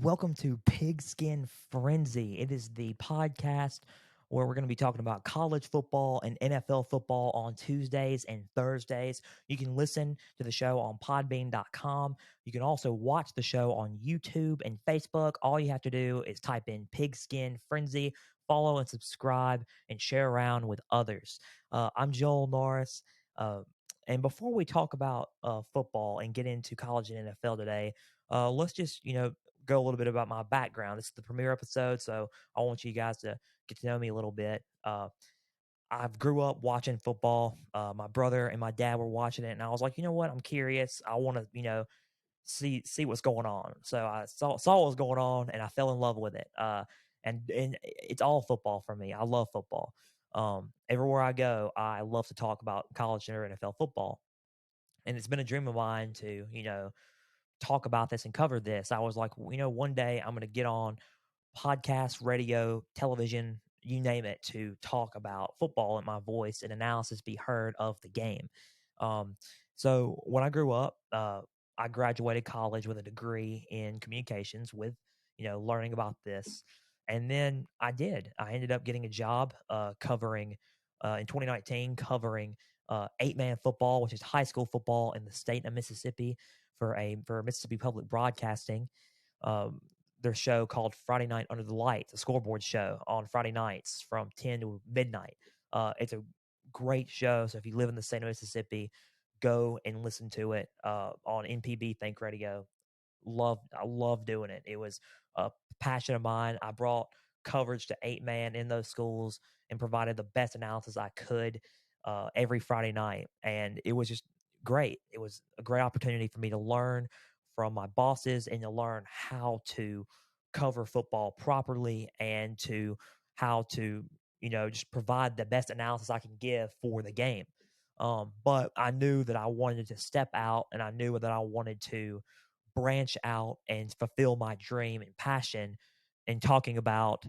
welcome to Pigskin Frenzy. It is the podcast where we're going to be talking about college football and NFL football on Tuesdays and Thursdays. You can listen to the show on podbean.com. You can also watch the show on YouTube and Facebook. All you have to do is type in Pigskin Frenzy, follow and subscribe, and share around with others. I'm Joel Norris. Uh, and before we talk about football and get into college and NFL today, let's just go a little bit about my background. This is the premiere episode, so I want you guys to get to know me a little bit. I've grew up watching football. My brother and my dad were watching it, and I was like, you know what? I'm curious. I want to, see what's going on. So I saw what was going on, and I fell in love with it. And it's all football for me. I love football. Everywhere I go, I love to talk about college or NFL football, and it's been a dream of mine to, talk about this and cover this. I was like, one day I'm going to get on podcast, radio, television, you name it, to talk about football and my voice and analysis be heard of the game. Um, so when I grew up, I graduated college with a degree in communications with, learning about this. And then I ended up getting a job covering in 2019, covering eight-man football, which is high school football in the state of Mississippi for Mississippi Public Broadcasting. Um, their show called Friday Night Under the Lights, a scoreboard show on Friday nights from 10 to midnight. It's a great show. So if you live in the state of Mississippi, go and listen to it on NPB Think Radio. I love doing it. It was a passion of mine. I brought coverage to eight man in those schools and provided the best analysis I could every Friday night, and it was just great. It was a great opportunity for me to learn from my bosses and to learn how to cover football properly and to how to just provide the best analysis I can give for the game. But I knew that I wanted to step out, and I knew that I wanted to branch out and fulfill my dream and passion in talking about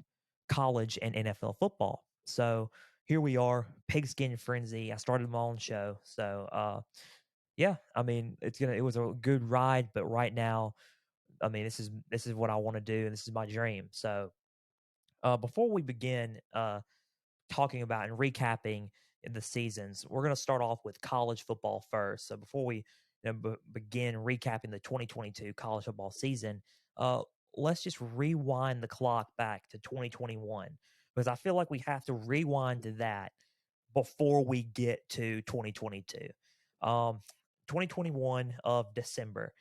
college and NFL football. So here we are, Pigskin Frenzy. I started my own show. So yeah, I mean, it was a good ride, but right now, I mean, this is what I want to do, and this is my dream. So before we begin talking about and recapping the seasons, we're going to start off with college football first. So before we begin recapping the 2022 college football season, uh, let's just rewind the clock back to 2021 because I feel like we have to rewind to that before we get to 2022. 2021 of December,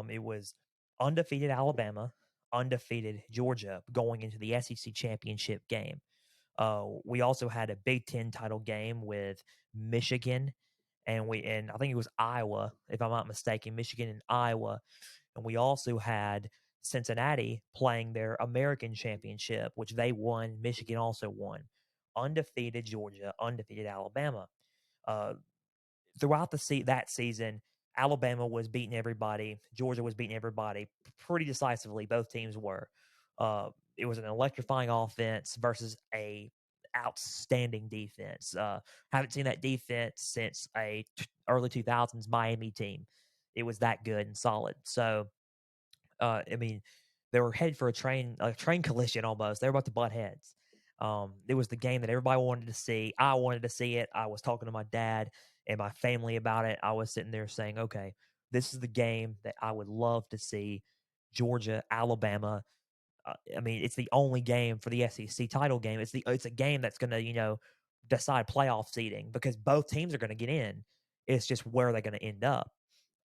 it was undefeated Alabama, undefeated Georgia going into the SEC championship game. We also had a Big Ten title game with Michigan, and I think it was Iowa, if I'm not mistaken, Michigan and Iowa, and we also had Cincinnati playing their American championship, which they won. Michigan also won. Undefeated Georgia, undefeated Alabama. Uh, Throughout that season, Alabama was beating everybody. Georgia was beating everybody pretty decisively. Both teams were. It was an electrifying offense versus a outstanding defense. Haven't seen that defense since early 2000s Miami team. It was that good and solid. So, I mean, they were headed for a train collision almost. They were about to butt heads. It was the game that everybody wanted to see. I wanted to see it. I was talking to my dad and my family about it. I was sitting there saying, okay, this is the game that I would love to see. Georgia, Alabama. I mean, it's the only game for the SEC title game. It's a game that's going to decide playoff seeding because both teams are going to get in. It's just where they're going to end up.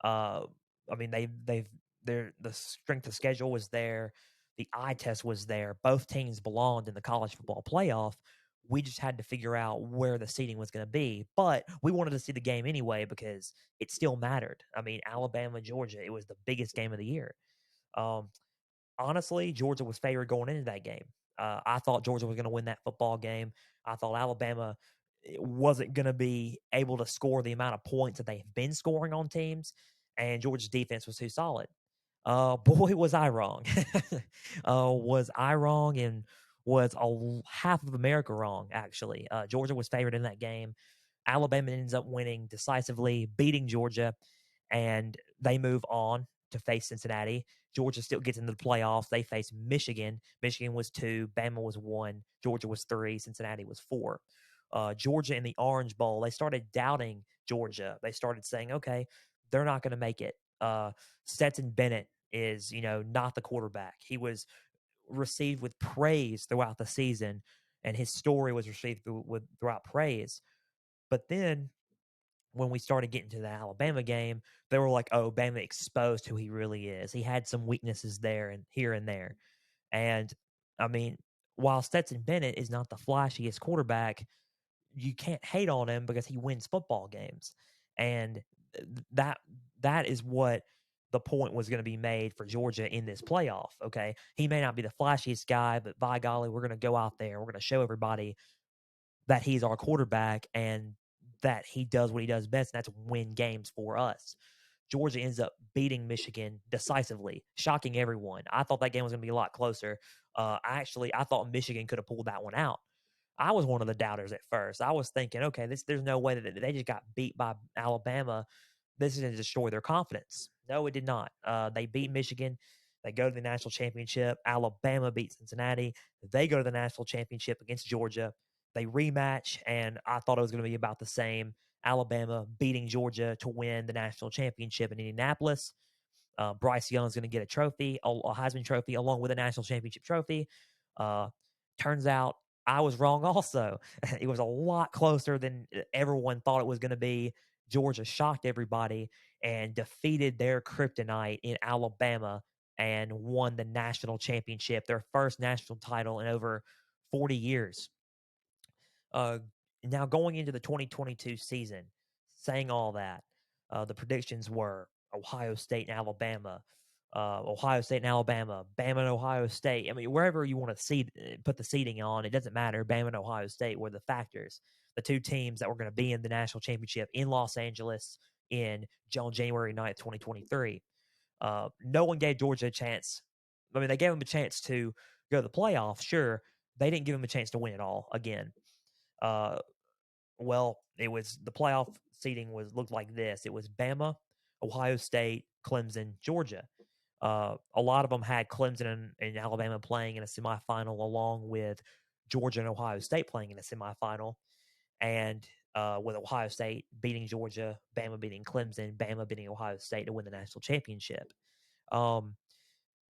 Uh, I mean, the strength of schedule was there, the eye test was there. Both teams belonged in the college football playoff. We just had to figure out where the seeding was going to be, but we wanted to see the game anyway because it still mattered. I mean, Alabama, Georgia, it was the biggest game of the year. Um, Honestly, Georgia was favored going into that game. I thought Georgia was going to win that football game. I thought Alabama wasn't going to be able to score the amount of points that they've been scoring on teams, and Georgia's defense was too solid. Boy, was I wrong. Was I wrong, and was half of America wrong, actually. Georgia was favored in that game. Alabama ends up winning decisively, beating Georgia, and they move on to face Cincinnati. Georgia still gets into the playoffs. They face Michigan. Michigan was 2, Bama was 1, Georgia was 3, Cincinnati was 4. Georgia in the Orange Bowl, they started doubting Georgia. They started saying, okay, they're not going to make it. Stetson Bennett is, not the quarterback. He was received with praise throughout the season, and his story was received throughout praise. But then when we started getting to the Alabama game, they were like, "Oh, Bama exposed who he really is. He had some weaknesses there and here and there." And I mean, while Stetson Bennett is not the flashiest quarterback, you can't hate on him because he wins football games, and that that is what the point was going to be made for Georgia in this playoff. Okay, he may not be the flashiest guy, but by golly, we're going to go out there, we're going to show everybody that he's our quarterback and that he does what he does best, and that's win games for us. Georgia ends up beating Michigan decisively, shocking everyone. I thought that game was going to be a lot closer. I thought Michigan could have pulled that one out. I was one of the doubters at first. I was thinking, okay, there's no way that they just got beat by Alabama. This is going to destroy their confidence. No, it did not. They beat Michigan. They go to the national championship. Alabama beat Cincinnati. They go to the national championship against Georgia. They rematch, and I thought it was going to be about the same. Alabama beating Georgia to win the national championship in Indianapolis. Bryce Young's going to get a trophy, a Heisman Trophy, along with a national championship trophy. Uh, Turns out I was wrong also. It was a lot closer than everyone thought it was going to be. Georgia shocked everybody and defeated their kryptonite in Alabama and won the national championship, their first national title in over 40 years. Uh, Now going into the 2022 season, saying all that, the predictions were Ohio State and Alabama, Bama and Ohio State. I mean, wherever you want to put the seeding on, it doesn't matter. Bama and Ohio State were the factors, the two teams that were going to be in the national championship in Los Angeles on January 9th, 2023. No one gave Georgia a chance. I mean, they gave them a chance to go to the playoffs, sure. They didn't give them a chance to win it all again. Uh, well, it was the playoff seeding looked like this. It was Bama, Ohio State, Clemson, Georgia. A lot of them had Clemson and Alabama playing in a semifinal, along with Georgia and Ohio State playing in a semifinal, and with Ohio State beating Georgia, Bama beating Clemson, Bama beating Ohio State to win the national championship. Um,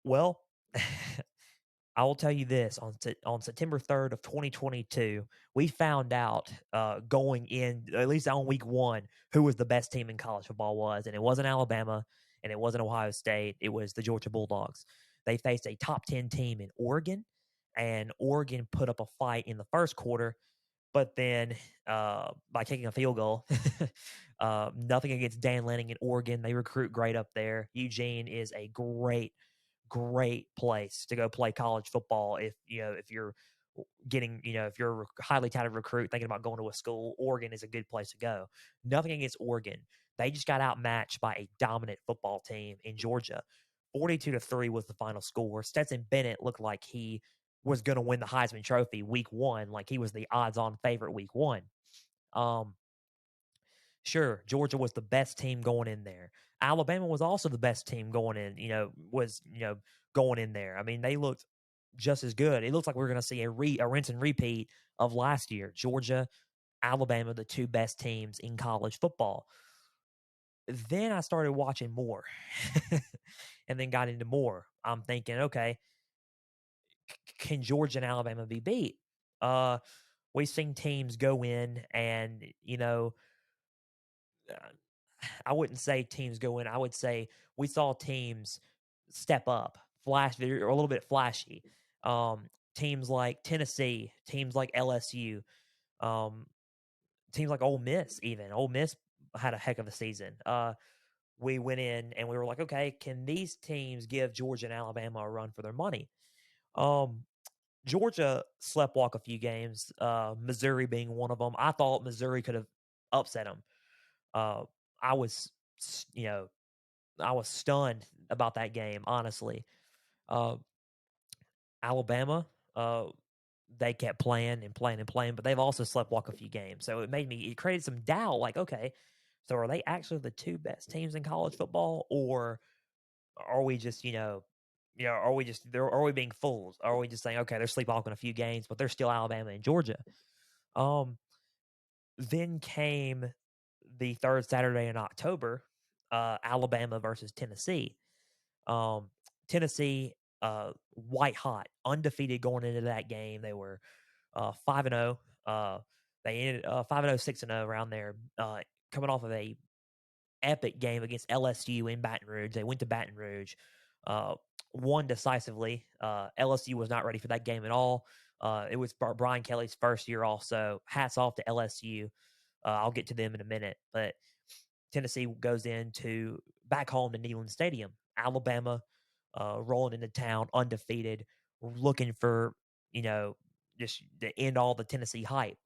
well, I will tell you this: on September 3rd of 2022, we found out going in, at least on week 1, who was the best team in college football was, and it wasn't Alabama and it wasn't Ohio State. It was the Georgia Bulldogs. They faced a top 10 team in Oregon, and Oregon put up a fight in the first quarter, but then by kicking a field goal. Nothing against Dan Lanning in Oregon. They recruit great up there. Eugene is a great place to go play college football if you're if you're a highly touted recruit thinking about going to a school. Oregon is a good place to go. Nothing against Oregon. They just got outmatched by a dominant football team in Georgia. 42-3 was the final score. Stetson Bennett looked like he was going to win the Heisman Trophy week 1, like he was the odds-on favorite week 1. um Sure, Georgia was the best team going in there. Alabama was also the best team going in, going in there. I mean, they looked just as good. It looks like we're going to see a rinse and repeat of last year. Georgia, Alabama, the two best teams in college football. Then I started watching more and then got into more. I'm thinking, okay, can Georgia and Alabama be beat? Uh, we've seen teams go in and, uh, I wouldn't say teams go in. I would say we saw teams step up, flash, they're a little bit flashy. Teams like Tennessee, teams like LSU, um, teams like Ole Miss, even Ole Miss had a heck of a season. We went in and we were like, okay, can these teams give Georgia and Alabama a run for their money? Um, Georgia sleptwalk a few games, Missouri being one of them. I thought Missouri could have upset them. Uh, I was, you know, I was stunned about that game, honestly. Uh, Alabama, they kept playing and playing and playing, but they've also sleptwalk a few games. So it created some doubt like, okay, so are they actually the two best teams in college football, or are we just, are we just, are we being fools? Are we just saying, okay, they're sleepwalking a few games, but they're still Alabama and Georgia? Um, then came the third Saturday in October, Alabama versus Tennessee. Um, Tennessee, white hot, undefeated going into that game. They were 5-0. They ended 5-0, 6-0 around there, coming off of a epic game against LSU in Baton Rouge. They went to Baton Rouge, uh, won decisively. LSU was not ready for that game at all. It was Brian Kelly's first year, also. Hats off to LSU. I'll get to them in a minute, but Tennessee goes into back home to Neyland Stadium. Alabama rolling into town undefeated, looking for, you know, just to end all the Tennessee hype.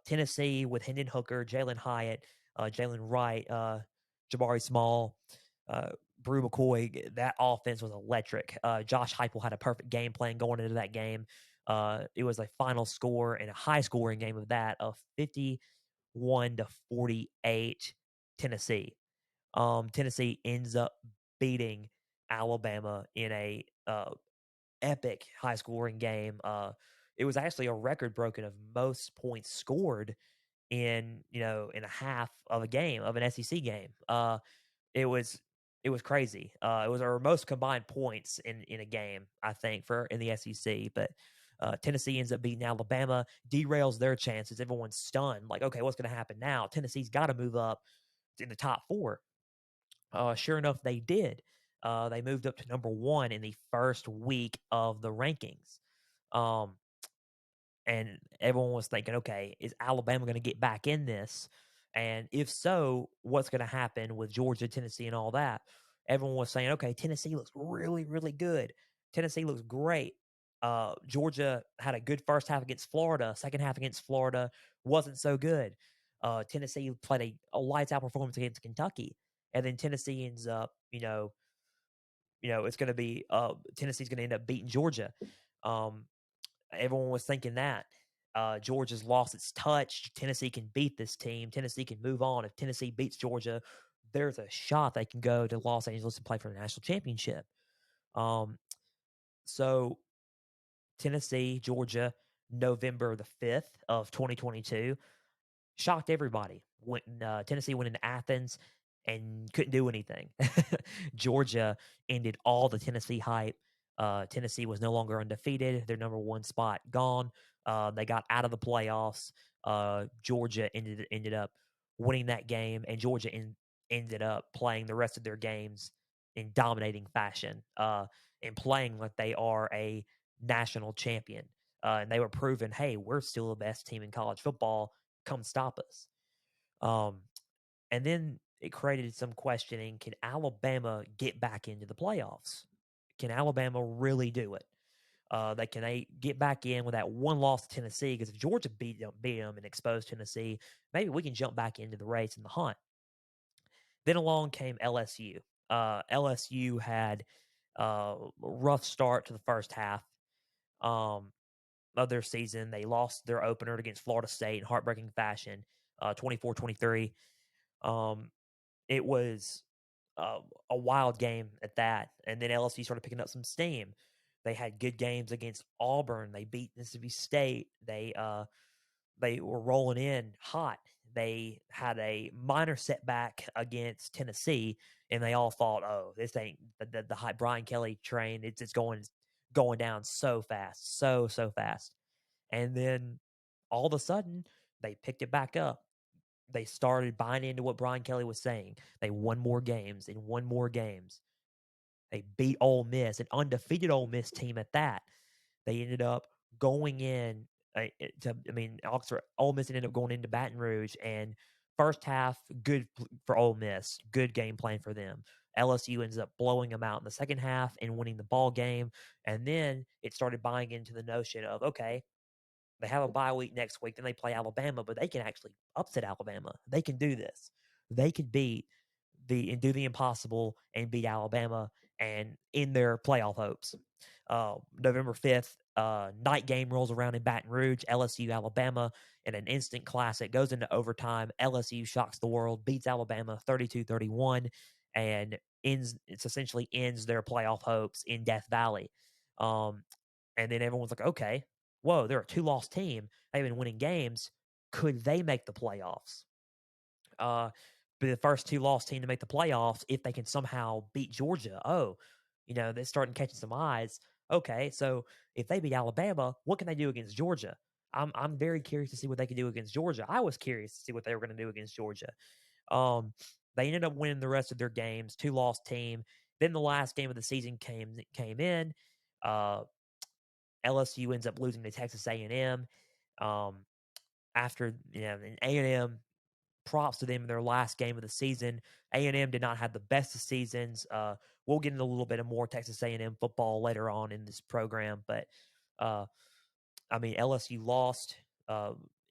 Tennessee with Hendon Hooker, Jalen Hyatt, Jalen Wright, Jabari Small, uh, Brew McCoy. That offense was electric. Josh Heupel had a perfect game plan going into that game. It was a final score and a high scoring game of that of 51-48 Tennessee. Tennessee ends up beating Alabama in a epic high scoring game. It was actually a record broken of most points scored in a half of a game of an SEC game. It was it was crazy. It was our most combined points in a game, I think, for in the SEC. But Tennessee ends up beating Alabama, derails their chances. Everyone's stunned, like, okay, what's going to happen now? Tennessee's got to move up in the top four. Sure enough, they did. They moved up to number one in the first week of the rankings. Um, and everyone was thinking, okay, is Alabama going to get back in this? And if so, what's going to happen with Georgia, Tennessee, and all that? Everyone was saying, okay, Tennessee looks really, really good. Tennessee looks great. Georgia had a good first half against Florida. Second half against Florida wasn't so good. Tennessee played a lights out performance against Kentucky, and then Tennessee ends up, it's going to be Tennessee's going to end up beating Georgia. Um, Everyone was thinking that. Georgia's lost its touch. Tennessee can beat this team. Tennessee can move on. If Tennessee beats Georgia, there's a shot they can go to Los Angeles and play for the national championship. Um, so Tennessee, Georgia, November the 5th of 2022 shocked everybody. Tennessee went into Athens and couldn't do anything. Georgia ended all the Tennessee hype. Tennessee was no longer undefeated. Their number one spot gone. They got out of the playoffs. Georgia ended up winning that game, and Georgia ended up playing the rest of their games in dominating fashion and playing like they are a national champion. And they were proving, hey, we're still the best team in college football. Come stop us. Um, and then it created some questioning: can Alabama get back into the playoffs? Can Alabama really do it? Can they get back in with that one loss to Tennessee? Because if Georgia beat them and exposed Tennessee, maybe we can jump back into the race and the hunt. Then along came LSU. LSU had a rough start to the first half of their season. They lost their opener against Florida State in heartbreaking fashion, 24-23. Um, it was uh, a wild game at that. And then LSU started picking up some steam. They had good games against Auburn. They beat Mississippi State. They were rolling in hot. They had a minor setback against Tennessee, and they all thought, "Oh, this ain't the high Brian Kelly train. It's going down so fast, so fast." And then all of a sudden, they picked it back up. They started buying into what Brian Kelly was saying. They won more games and won more games. They beat Ole Miss, an undefeated Ole Miss team at that. They ended up going in Oxford. Ole Miss ended up going into Baton Rouge, and first half good for Ole Miss, good game plan for them. LSU ends up blowing them out in the second half and winning the ball game, and then it started buying into the notion of, okay, they have a bye week next week, then they play Alabama, but they can actually upset Alabama. They can do this. They could do the impossible and beat Alabama and in their playoff hopes. November 5th, night game rolls around in Baton Rouge, LSU, Alabama, in an instant classic, goes into overtime. LSU shocks the world, beats Alabama 32-31. and it's essentially ends their playoff hopes in Death Valley. Um, and then everyone's like, okay, whoa, they're a 2-loss team. They've been winning games. Could they make the playoffs? Uh, be the first 2-loss team to make the playoffs if they can somehow beat Georgia. Oh, they're starting catching some eyes. Okay, so if they beat Alabama, what can they do against Georgia? I'm very curious to see what they can do against Georgia. I was curious to see what they were going to do against Georgia. Um, they ended up winning the rest of their games, 2-loss team. Then the last game of the season came in. Uh, LSU ends up losing to Texas A&M. Um, after and A&M, props to them in their last game of the season. A&M did not have the best of seasons. We'll get into a little bit of more Texas A&M football later on in this program, but uh, I mean, LSU lost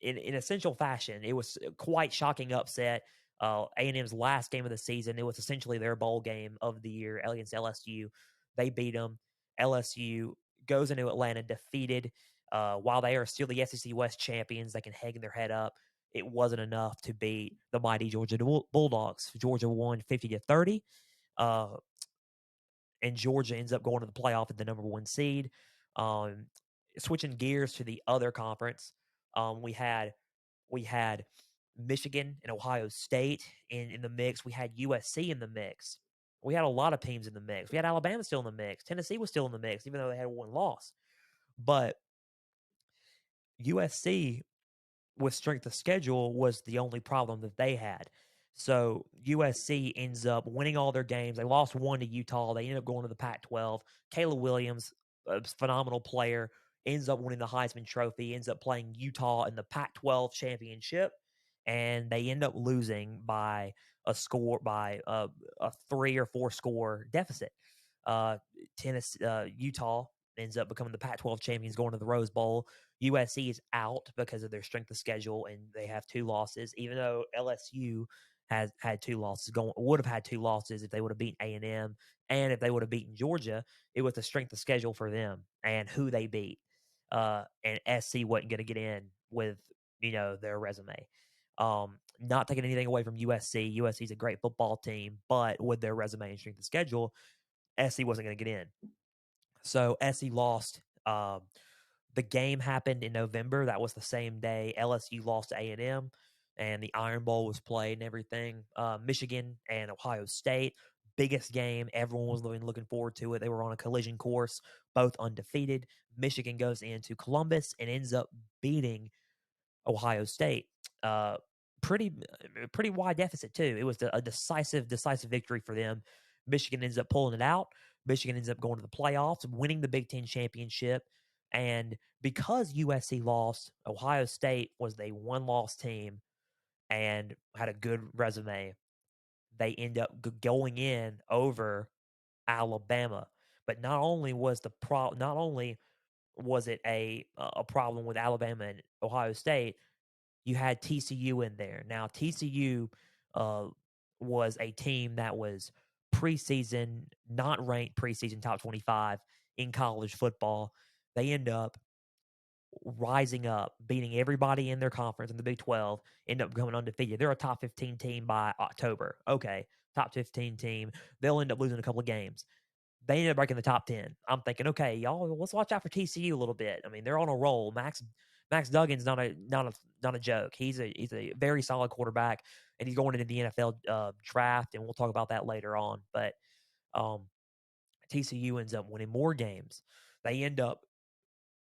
in essential fashion. It was quite shocking upset. A&M's last game of the season, it was essentially their bowl game of the year against LSU. They beat them. LSU goes into Atlanta defeated. While they are still the SEC West champions, they can hang their head up. It wasn't enough to beat the mighty Georgia Bulldogs. Georgia won 50-30. Uh, and Georgia ends up going to the playoff at the number 1 seed. Um, Switching gears to the other conference, we had Michigan and Ohio State in the mix. We had USC in the mix. We had a lot of teams in the mix. We had Alabama still in the mix. Tennessee was still in the mix, even though they had 1 loss. But USC with strength of schedule was the only problem that they had. So USC ends up winning all their games. They lost 1 to Utah. They ended up going to the Pac-12. Caleb Williams, a phenomenal player, ends up winning the Heisman Trophy, ends up playing Utah in the Pac-12 championship, and they end up losing by a 3 or 4 score deficit. Uh, Utah ends up becoming the Pac-12 champions, going to the Rose Bowl. USC is out because of their strength of schedule, and they have 2 losses. Even though LSU has had 2 losses, would have had 2 losses if they would have beaten A&M, and if they would have beaten Georgia, it was the strength of schedule for them and who they beat. And SC wasn't going to get in with their resume. Not taking anything away from USC. USC is a great football team, but with their resume and strength of schedule, SC wasn't going to get in. So SC lost. The game happened in November. That was the same day LSU lost to A&M, and the Iron Bowl was played and everything. Michigan and Ohio State, biggest game. Everyone was looking forward to it. They were on a collision course, both undefeated. Michigan goes into Columbus and ends up beating Ohio State. Uh, pretty wide deficit too. It was a decisive victory for them. Michigan ends up pulling it out. Michigan ends up going to the playoffs, winning the Big Ten championship. And because USC lost, Ohio State was a 1-loss team and had a good resume. They end up going in over Alabama. But not only was it a problem with Alabama and Ohio State, you had TCU in there. Now, TCU uh, was a team that was preseason, not ranked preseason top 25 in college football. They end up rising up, beating everybody in their conference in the Big 12, end up going undefeated. They're a top 15 team by October. Okay, top 15 team. They'll end up losing a couple of games. They ended up breaking the top 10. I'm thinking, okay, y'all, let's watch out for TCU a little bit. I mean, they're on a roll. Max Duggan's not a joke. He's a very solid quarterback, and he's going into the NFL draft, and we'll talk about that later on. But um, TCU ends up winning more games. They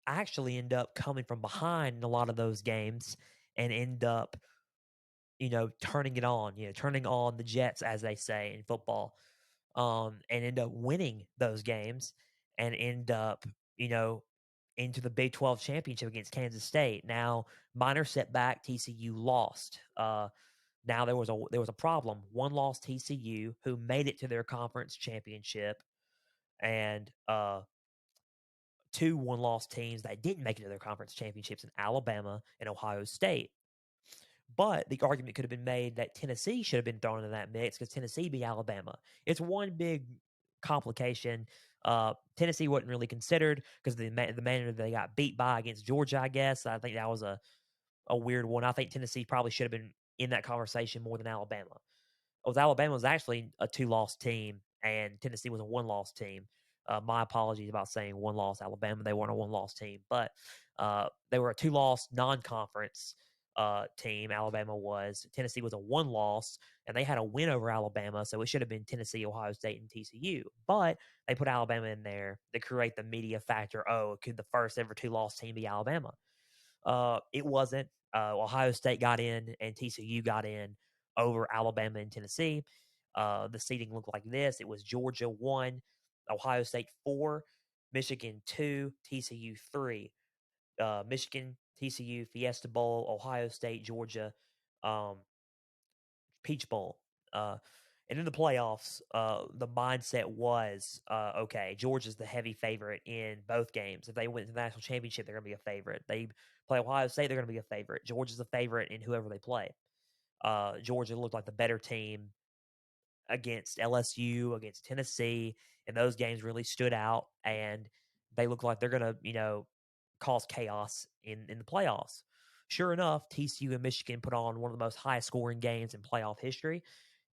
actually end up coming from behind in a lot of those games and end up turning on the Jets, as they say in football, and end up winning those games and end up, into the Big 12 championship against Kansas State. Now, minor setback, TCU lost. Now there was a problem. 1 loss TCU, who made it to their conference championship, and 2 1-loss teams that didn't make it to their conference championships in Alabama and Ohio State. But the argument could have been made that Tennessee should have been thrown into that mix because Tennessee beat Alabama. It's one big complication. Tennessee wasn't really considered because the manner that they got beat by against Georgia, I guess. I think that was a weird one. I think Tennessee probably should have been in that conversation more than Alabama. was Alabama was actually a 2-loss team, and Tennessee was a 1-loss team. My apologies about saying 1-loss Alabama. They weren't a 1-loss team, but they were a 2-loss non-conference team. Alabama was. Tennessee was a 1-loss, and they had a win over Alabama, so it should have been Tennessee, Ohio State, and TCU. But they put Alabama in there to create the media factor. Oh, could the first ever 2-loss team be Alabama? It wasn't. Ohio State got in and TCU got in over Alabama and Tennessee. The seeding looked like this: it was Georgia 1, Ohio State 4, Michigan 2, TCU 3. Michigan, TCU, Fiesta Bowl, Ohio State, Georgia, um, Peach Bowl. Uh, and in the playoffs, the mindset was okay, Georgia's the heavy favorite in both games. If they win the national championship, they're going to be a favorite. They play Ohio State, they're going to be a favorite. Georgia's a favorite in whoever they play. Georgia looked like the better team against LSU, against Tennessee, and those games really stood out. And they look like they're going to, cause chaos in the playoffs. Sure enough, TCU and Michigan put on one of the most high scoring games in playoff history.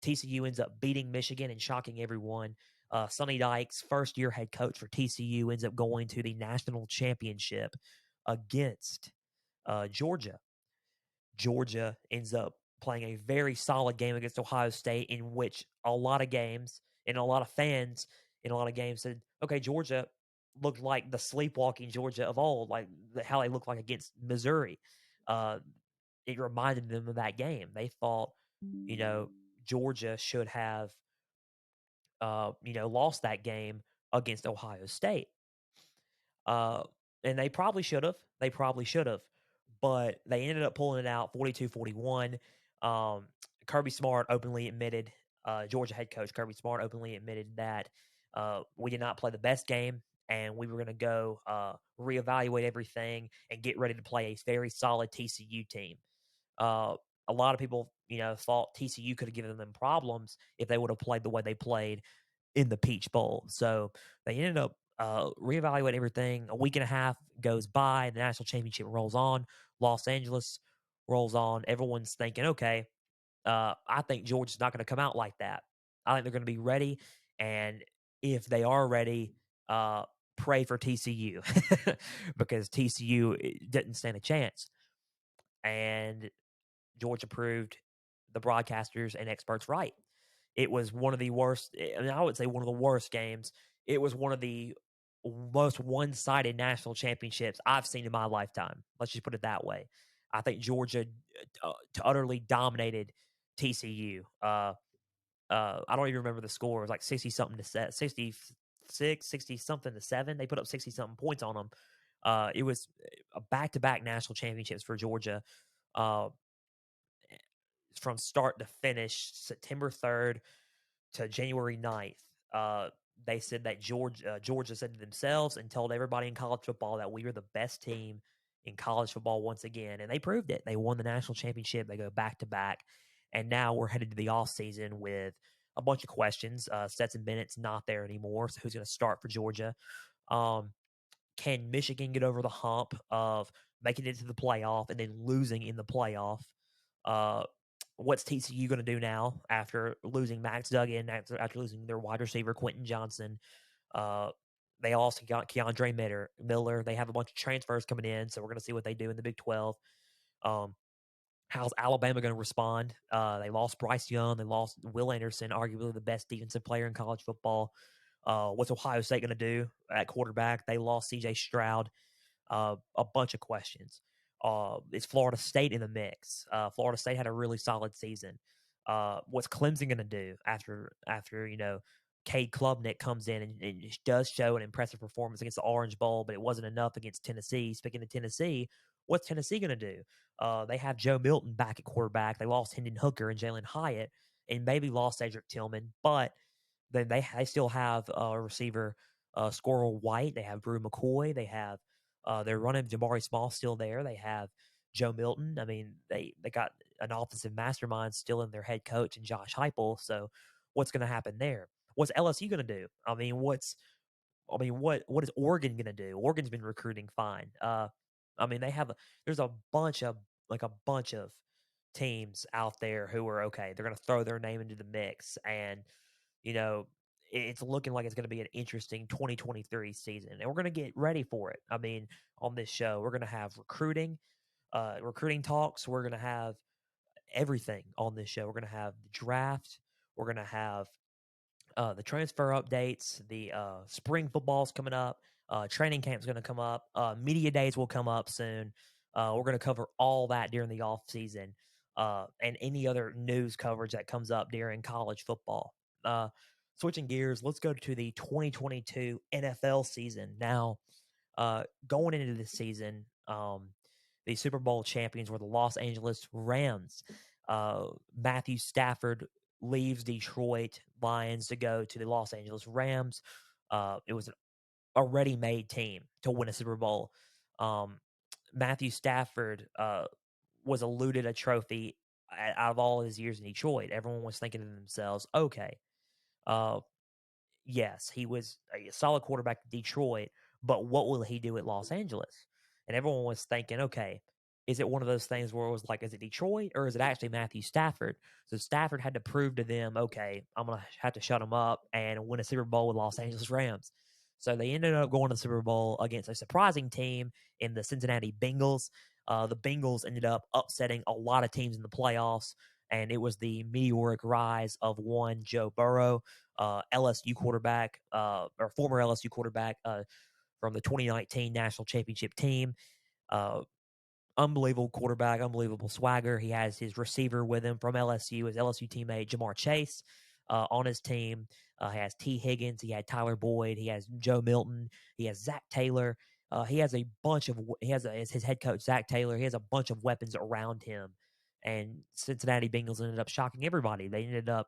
TCU ends up beating Michigan and shocking everyone. Sonny Dykes, first year head coach for TCU, ends up going to the national championship against Georgia. Georgia ends up playing a very solid game against Ohio State, in which a lot of games and a lot of fans in a lot of games said, okay, Georgia looked like the sleepwalking Georgia of old, like how they looked like against Missouri. Uh, it reminded them of that game. They thought, Georgia should have, lost that game against Ohio State. Uh, and they probably should have. They probably should have. But they ended up pulling it out 42-41. Kirby Smart openly admitted, Georgia head coach Kirby Smart openly admitted that we did not play the best game and we were going to go reevaluate everything and get ready to play a very solid TCU team. Uh, a lot of people, thought TCU could have given them problems if they would have played the way they played in the Peach Bowl. So they ended up reevaluating everything. A week and a half goes by. The national championship rolls on. Los Angeles rolls on. Everyone's thinking, okay, I think Georgia's not going to come out like that. I think they're going to be ready. And if they are ready, pray for TCU because TCU didn't stand a chance. And Georgia proved the broadcasters and experts right. It was one of the worst. I would say one of the worst games. It was one of the most one-sided national championships I've seen in my lifetime. Let's just put it that way. I think Georgia utterly dominated TCU. I don't even remember the score. It was like 60 something to set, 66, 60 something to 7. They put up 60 something points on them. It was a back-to-back national championships for Georgia. Uh, from start to finish, September 3rd to January 9th. They said that Georgia said to themselves and told everybody in college football that we were the best team in college football once again. And they proved it. They won the national championship. They go back to back. And now we're headed to the offseason with a bunch of questions. Stetson Bennett's not there anymore. So who's going to start for Georgia? Um, can Michigan get over the hump of making it to the playoff and then losing in the playoff? Uh, what's TCU going to do now after losing Max Duggan, after losing their wide receiver Quentin Johnson? They also got Keandre Miller. They have a bunch of transfers coming in, so we're going to see what they do in the Big 12. How's Alabama going to respond? They lost Bryce Young. They lost Will Anderson, arguably the best defensive player in college football. What's Ohio State going to do at quarterback? They lost C.J. Stroud. A bunch of questions. Is Florida State in the mix? Florida State had a really solid season. What's Clemson going to do after Cade Klubnik comes in and does show an impressive performance against the Orange Bowl, but it wasn't enough against Tennessee. Speaking of Tennessee, what's Tennessee going to do? They have Joe Milton back at quarterback. They lost Hendon Hooker and Jalen Hyatt, and maybe lost Cedric Tillman, but then they still have a receiver, Squirrel White. They have Drew McCoy. They have they're running Jabari Small still there. They have Joe Milton. I mean, they got an offensive mastermind still in their head coach and Josh Heupel. So what's going to happen there? What's LSU going to do? What is Oregon going to do? Oregon's been recruiting fine. There's a bunch of teams out there who are okay. They're going to throw their name into the mix, and you know, it's looking like it's going to be an interesting 2023 season, and we're going to get ready for it. I mean, on this show, we're going to have recruiting talks. We're going to have everything on this show. We're going to have the draft. We're going to have the transfer updates. The spring football's coming up. Training camp's going to come up. Media days will come up soon. We're going to cover all that during the off season, and any other news coverage that comes up during college football. Switching gears, let's go to the 2022 NFL season. Now, going into this season, the Super Bowl champions were the Los Angeles Rams. Matthew Stafford leaves Detroit Lions to go to the Los Angeles Rams. It was a ready-made team to win a Super Bowl. Matthew Stafford was eluded a trophy out of all his years in Detroit. Everyone was thinking to themselves, okay, uh, yes, he was a solid quarterback in Detroit, but what will he do at Los Angeles? And everyone was thinking, okay, is it one of those things where it was like, is it Detroit or is it actually Matthew Stafford? So Stafford had to prove to them, okay, I'm going to have to shut him up and win a Super Bowl with Los Angeles Rams. So they ended up going to the Super Bowl against a surprising team in the Cincinnati Bengals. The Bengals ended up upsetting a lot of teams in the playoffs, and it was the meteoric rise of one Joe Burrow, LSU quarterback, or former LSU quarterback from the 2019 national championship team. Uh, Unbelievable quarterback, unbelievable swagger. He has his receiver with him from LSU, his LSU teammate Jamar Chase on his team. He has T. Higgins. He had Tyler Boyd. He has Joe Milton. He has Zach Taylor. He has a bunch of. He has his head coach Zach Taylor. He has a bunch of weapons around him. And Cincinnati Bengals ended up shocking everybody. They ended up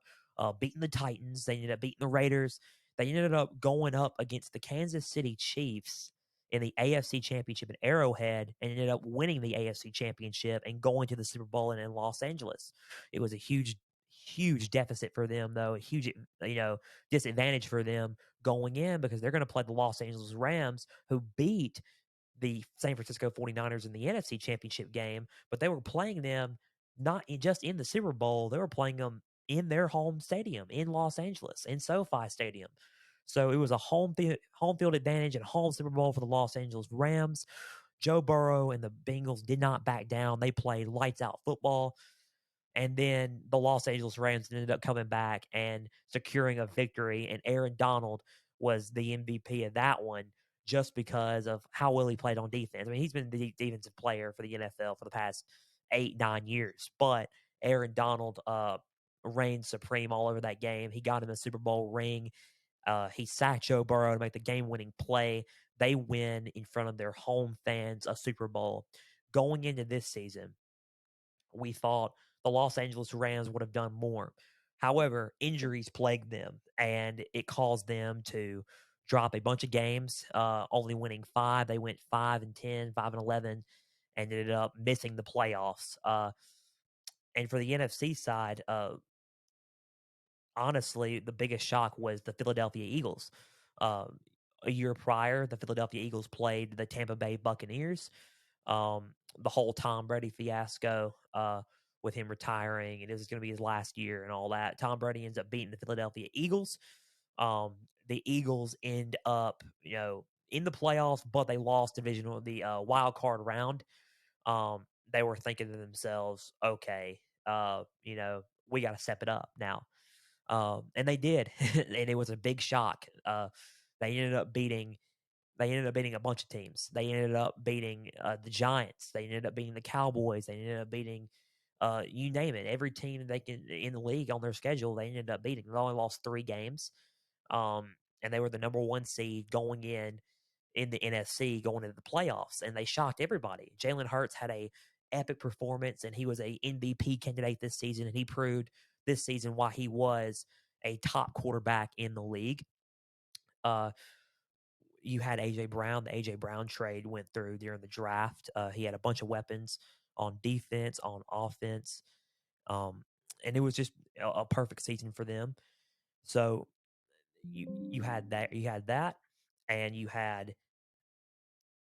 beating the Titans. They ended up beating the Raiders. They ended up going up against the Kansas City Chiefs in the AFC Championship at Arrowhead and ended up winning the AFC Championship and going to the Super Bowl in Los Angeles. It was a huge deficit for them, though, a huge disadvantage for them going in because they're going to play the Los Angeles Rams, who beat the San Francisco 49ers in the NFC Championship game, but they were playing them just in the Super Bowl, they were playing them in their home stadium in Los Angeles, in SoFi Stadium. So it was a home field advantage and home Super Bowl for the Los Angeles Rams. Joe Burrow and the Bengals did not back down. They played lights out football. And then the Los Angeles Rams ended up coming back and securing a victory. And Aaron Donald was the MVP of that one just because of how well he played on defense. I mean, he's been the defensive player for the NFL for the past 8-9 years. But Aaron Donald reigned supreme all over that game. He got him a Super Bowl ring. He sacked Joe Burrow to make the game-winning play. They win in front of their home fans a Super Bowl. Going into this season, we thought the Los Angeles Rams would have done more. However, injuries plagued them, and it caused them to drop a bunch of games, only winning 5. They went 5-10, 5-11, and ended up missing the playoffs. And for the NFC side, honestly, the biggest shock was the Philadelphia Eagles. Um, a year prior, the Philadelphia Eagles played the Tampa Bay Buccaneers. The whole Tom Brady fiasco with him retiring, and it was going to be his last year and all that. Tom Brady ends up beating the Philadelphia Eagles. The Eagles end up, in the playoffs, but they lost the wild card round. They were thinking to themselves, okay, we got to step it up now. And they did, and it was a big shock. They ended up beating they ended up beating a bunch of teams. They ended up beating the Giants. They ended up beating the Cowboys. They ended up beating you name it. Every team they can in the league on their schedule, they ended up beating. They only lost 3 games, and they were the number 1 seed going in the NFC going into the playoffs, and they shocked everybody. Jalen Hurts had a epic performance, and he was a MVP candidate this season, and he proved this season why he was a top quarterback in the league. You had AJ Brown. The AJ Brown trade went through during the draft. He had a bunch of weapons on defense, on offense, um, and it was just a perfect season for them. So you had that, and you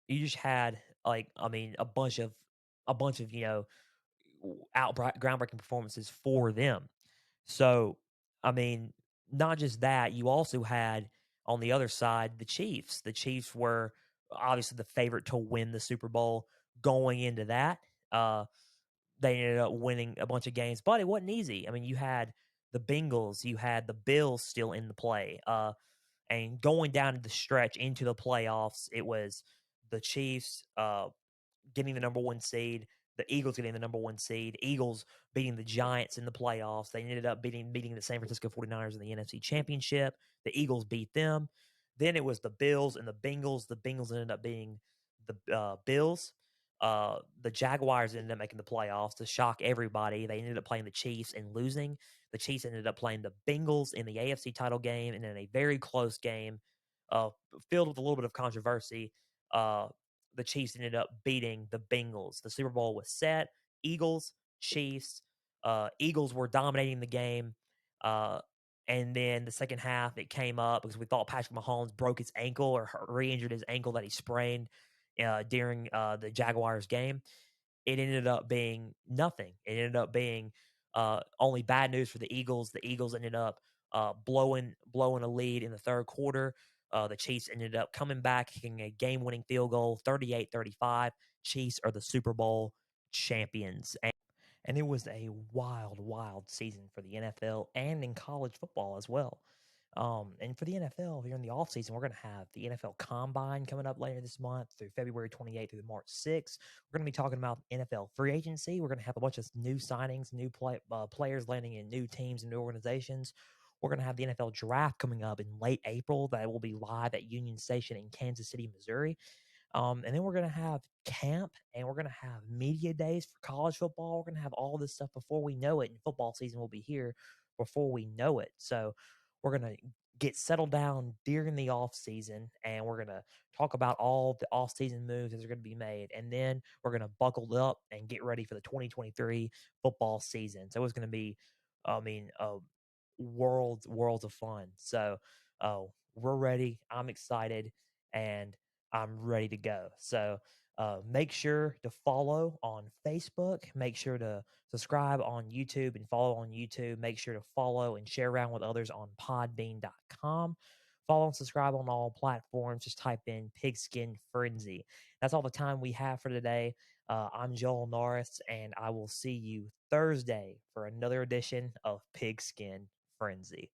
just had, like, I mean, a bunch of groundbreaking performances for them. So, I mean, not just that, you also had on the other side the Chiefs. The Chiefs were obviously the favorite to win the Super Bowl going into that. Uh, they ended up winning a bunch of games, but it wasn't easy. I mean, you had the Bengals, you had the Bills still in the play. And going down the stretch into the playoffs, it was the Chiefs getting the number one seed, the Eagles getting the number one seed, Eagles beating the Giants in the playoffs. They ended up beating the San Francisco 49ers in the NFC Championship. The Eagles beat them. Then it was the Bills and the Bengals. The Bengals ended up being the Bills. The Jaguars ended up making the playoffs to shock everybody. They ended up playing the Chiefs and losing. The Chiefs ended up playing the Bengals in the AFC title game and in a very close game, uh, filled with a little bit of controversy. Uh, the Chiefs ended up beating the Bengals. The Super Bowl was set. Eagles, Chiefs. Eagles were dominating the game. Uh, and then the second half, it came up because we thought Patrick Mahomes broke his ankle or re-injured his ankle that he sprained during the Jaguars game. It ended up being nothing. It ended up being only bad news for the Eagles. The Eagles ended up blowing a lead in the third quarter. The Chiefs ended up coming back, kicking a game-winning field goal, 38-35. Chiefs are the Super Bowl champions. And it was a wild, wild season for the NFL and in college football as well. And for the NFL, here in the offseason, we're going to have the NFL Combine coming up later this month through February 28th through March 6th. We're going to be talking about NFL free agency. We're going to have a bunch of new signings, players landing in new teams and new organizations. We're going to have the NFL draft coming up in late April that will be live at Union Station in Kansas City, Missouri. And then we're going to have camp and we're going to have media days for college football. We're going to have all this stuff before we know it. And football season will be here before we know it. So we're going to get settled down during the off season and we're going to talk about all the off season moves that are going to be made. And then we're going to buckle up and get ready for the 2023 football season. So it's going to be, I mean, worlds of fun. So we're ready. I'm excited. And I'm ready to go. So make sure to follow on Facebook. Make sure to subscribe on YouTube and follow on YouTube. Make sure to follow and share around with others on podbean.com. Follow and subscribe on all platforms. Just type in Pigskin Frenzy. That's all the time we have for today. I'm Joel Norris, and I will see you Thursday for another edition of Pigskin Frenzy.